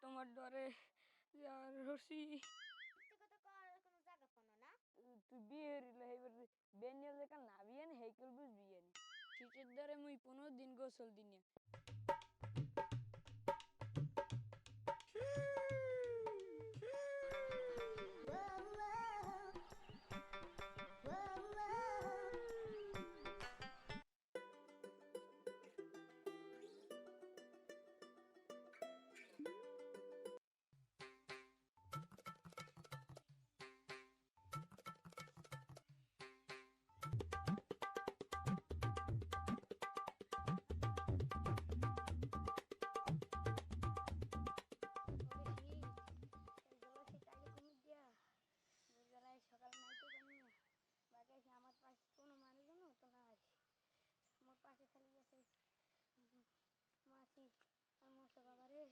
তোমার ডরে যার রসি ব্যক্তিগত করার কোনো জায়গা পানো না। তুই বিয়ে হইলে এবার বেনিয়া লেখা না বিয়ে নি হেকেল বুঝ বিয়ে নি শীতের ডরে মুই 15 দিন গোসল দিনে সকাল নাইতে পারি না বাকি আমার পাশে কোনো মানুষজন তো নাই আমার পাশে খালি গেছে মাছি আর মশা বাবা রে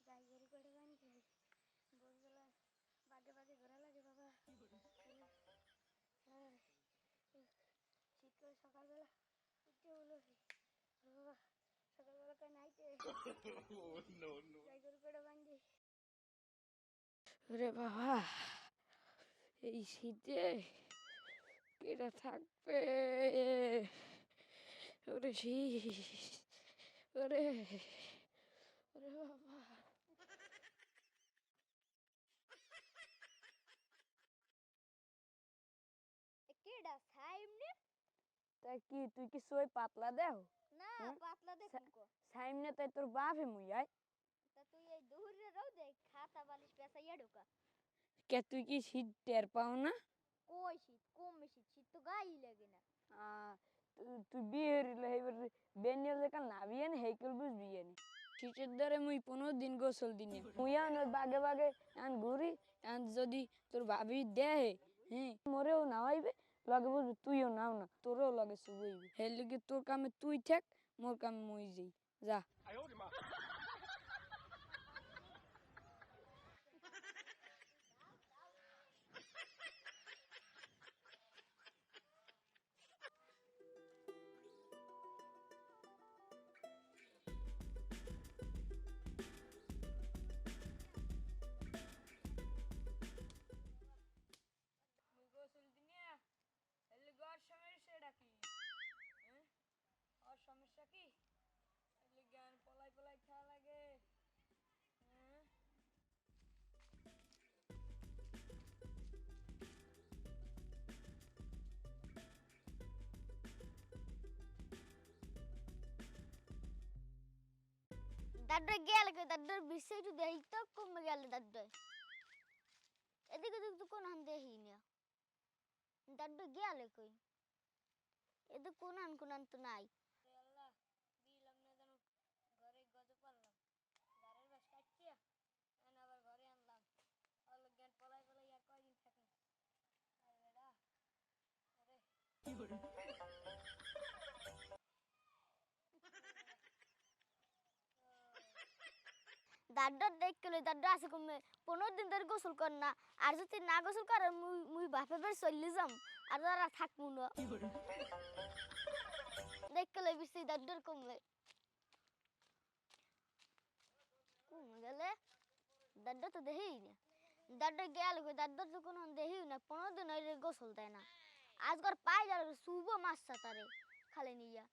যাই গেরি করে বানি খেলি ভোরবেলা বাগে বাগে ঘোরা লাগে বাবা শীত করে সকালবেলা উঠতে হলো বাবা সকালবেলা কার নাইতে যাই গেরি করে বান্ধি রে বাবা এই শীতে কেটা থাকবে ওরে শীত ওরে ওরে বাবা কেডা সাইমনে তা কি তুই কি সই পাতলা দেও না পাতলা দেখুন কো সাইমনে তাই তোর বাপে মুই আই তা তুই এই দুহুরে রও দে খাতা বালিশ পেছাইয়া ঢোকা কে তুই কি শীত টের পাও না কই শীত কম শীত শীত তো গায়ে লাগে না তুই বিয়ে হইলে এবার বেনিয়া লেখা না বিয়ে নি হেকেল বুঝ বিয়ে নি শীতের ধরে মুই 15 দিন গোসল দিনে মুই আন বাগে বাগে আন ঘুরি আন যদি তোর ভাবি দেহে হ্যাঁ মরেও নাওয়াইবে লগে বুঝবি তুইও নাও না তোরও লগে শুবইবি হের লিগে তোর কামে তুই থাক মোর কামে মুই যাই যা গোসল দিনে এলে গর সমস্যাটা কি হ্যাঁ আর সমস্যা কি এলে জ্ঞান পলাই পলাই খাওয়া লাগে হ্যাঁ দাদা গেল কে দাদার বিষয় তো দেই তো কমে গেল দাদা এদিকে তো কোন হান দেই না দাদা গেল কই এদিকে কোন হান তো নাই আল্লাহ দিলাম না জানো ঘরে গজ পারলাম দারের বাস কাটিয়া এন আবার ঘরে আনলাম অলজ্ঞান পলাই পলাই আর কয়দিন থাকলাম আরে বেড়া আরে কি করে দাদা দেখলে দাদা আছে কমে 15 দিন ধরে গোসল কর না আর যদি না গোসল করে মুই বাপে বের চলে যাম আর দাদা থাকমু না দেখলে বিসি দাদার কমে কমে গেলে দাদা তো দেই না দাদা গেল কই দাদা তো কোন দেই না 15 দিন হইলে গোসল দেয় না আজকাল পাই যার শুভ মাস সাতারে খালি নিয়া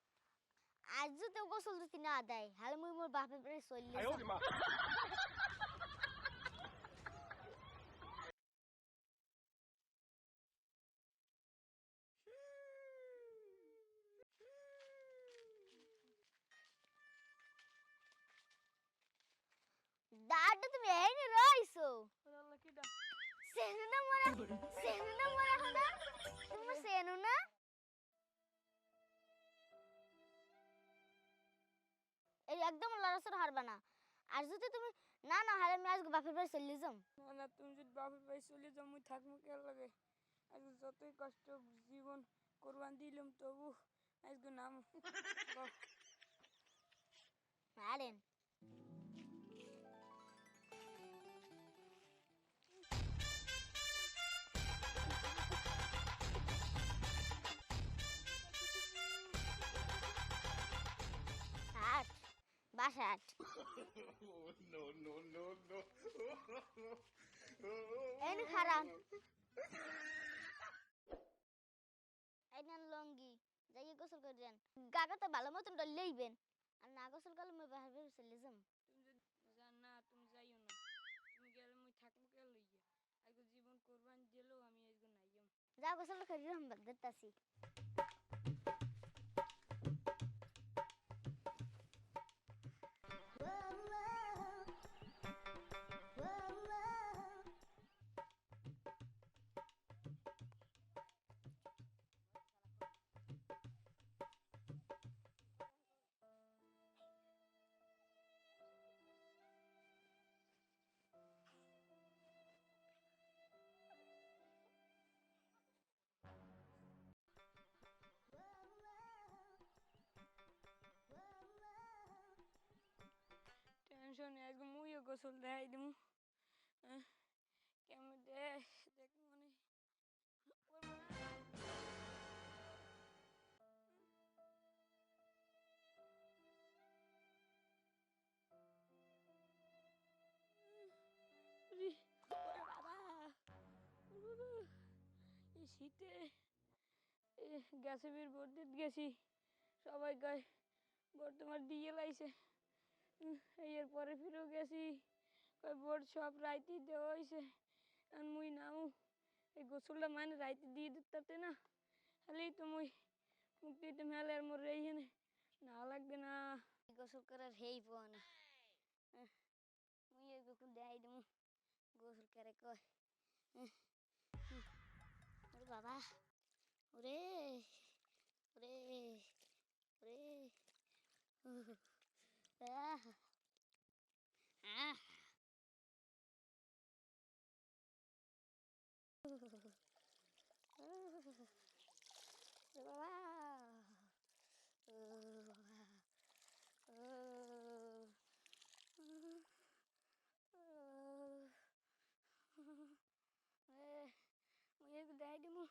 আজ যদি গোসল যদি না দেয় হালে মুই মোর বাপে বের চলে যাম দাদা তুমি এই নি রইছো আল্লাহ কি দা সেনু না মরা হদা তুমি সেনু না এই একদম লড়াছড় হারবা না আর যদি তুমি না না হারে আমি আজকে বাপের বাড়ি চলে যাম না না তুমি যদি বাপের বাড়ি চলে যাও মুই থাকবো কে লাগে আজ যতই কষ্ট জীবন কোরবান দিলাম তবু আজকে নাম আরেন শাসাট এই নে খারাপ এই নেন লঙ্গি যাইয়ে গোসল করে দেন গাটা তো ভালো মতন লইবেন আর না গোসল করলে মই বাহির বের চলে যাম তুমি যদি জান না তুমি যাইও না তুমি গেলে মুই থাকবো কে লইয়া আগে জীবন কোরবান দিলেও আমি আজকে নাইয়াম যা গোসল করে রহম বাগদাতাছি টেনশন আজকে মুইও গোসল দেখাই দিমু কেমন দেখ দেখ মনে এই শীতে গ্যাসে বের ভর্তি গেছি সবাই গায়ে ভোট তোমার দিয়ে লাইছে এর পরে ফিরেও গেছি কই ভোট সব রাইতে দেওয়া হয়েছে আর মুই নাও এই গোসলটা মানে রাইতে দিয়ে দিতে না খালি তো মুই মুক্তিতে মেলার মোর এইখানে না লাগবে না গোসল করার হেই পাওয়া না মুই গোসল দেখাই দেবো গোসল করে কয় ওরে বাবা ওরে ওরে ওরে আহ আহ বাবা মুই দেখাই দেবো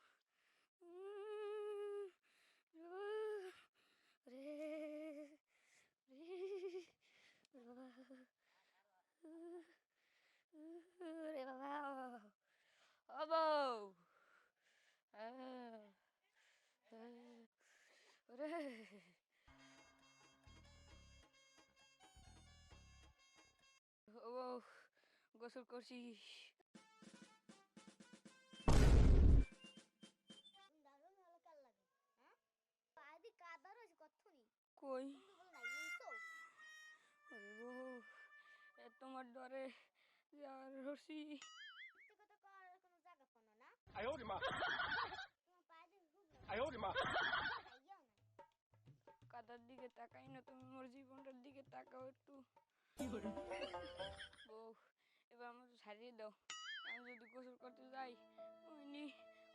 রে রে বাবা ও বউ রে ও বউ গোসল করছিস দারুণ ভালো কাল লাগে হ্যাঁ আদি কাদার আছে কতনি কই তুমি বল না ইনসো আরে বউ তোমার ডরে যার রসি ব্যক্তিগত করার কোনো জায়গা পানো না 哎呦我的妈！ তোমার পায়ে দিয়ে খুব 哎呦我的妈！ যাইও না কাদার দিকে তাকাই না তুমি মোর জীবনটার দিকে তাকাও একটু বউ এবার আমার ছাড়িয়ে দাও আমি যদি গোসল করতে যাই ওইনি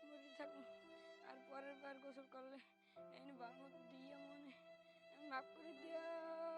মরে থাকুন আর পরের বার গোসল করলে এনে বাংলা দিয়ে মনে মাফ করে দিও